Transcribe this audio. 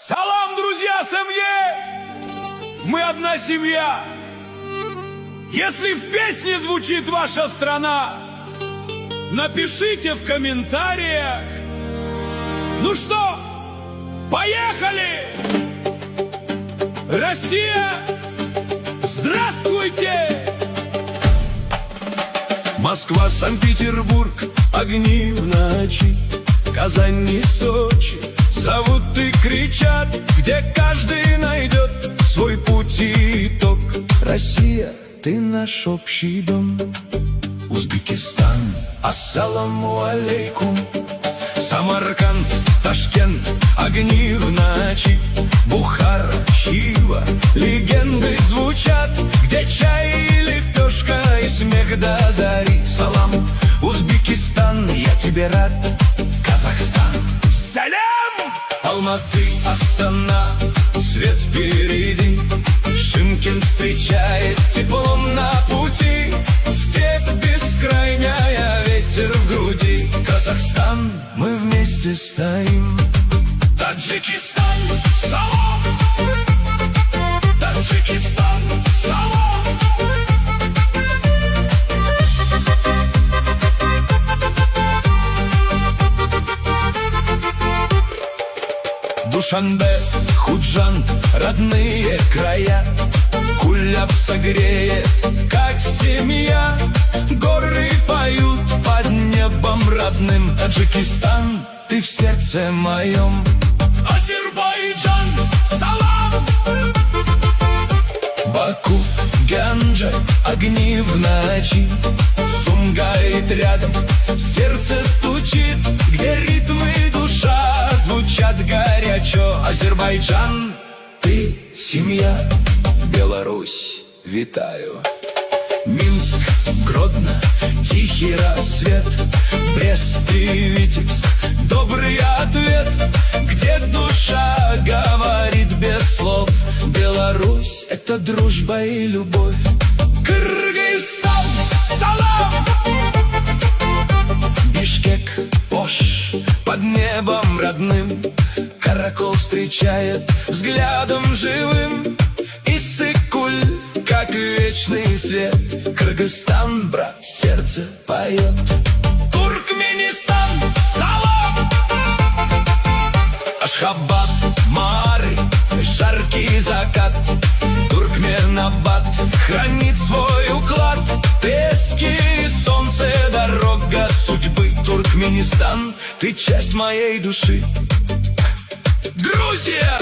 Салам, друзья, семье! Мы одна семья. Если в песне звучит ваша страна, напишите в комментариях. Ну что, поехали! Россия, здравствуйте! Москва, Санкт-Петербург, огни в ночи, Казань и Сочи зовут и кричат, где каждый найдет свой путь и итог. Россия, ты наш общий дом. Узбекистан, ассаламу алейкум. Самарканд, Ташкент, огни в ночи. Бухара, Хива, легенды звучат, где чай и лепешка и смех до зари. Салам, Узбекистан, я тебе рад. Казахстан, салям! Алматы, Астана, свет впереди. Шымкент встречает теплом на пути. Степь бескрайняя, ветер в груди. Казахстан, мы вместе стоим. Таджикистан, салам! Таджикистан, салам! Душанбе, Худжанд, родные края. Куляб согреет, как семья. Горы поют под небом родным. Таджикистан, ты в сердце моем. Азербайджан, салам! Баку, Ганджа, огни в ночи. Сумгайт рядом, сердце стучит, где ритмы и душа звучат горячо. Азербайджан, ты семья. Беларусь, витаю. Минск, Гродно, тихий рассвет. Брест и Витебск, добрый ответ, где душа говорит без слов. Беларусь — это дружба и любовь. Кыргызстан, салам! Бишкек, Ош, под небом родным. Каракол встречает взглядом живым. Иссык-Куль, как вечный свет. Кыргызстан, брат, сердце поет. Туркменистан, салам! Ашхабад, Мары, жаркий закат. Туркменабад хранит свой уклад. Пески, солнце, дорога судьбы. Туркменистан, ты часть моей души. Грузия!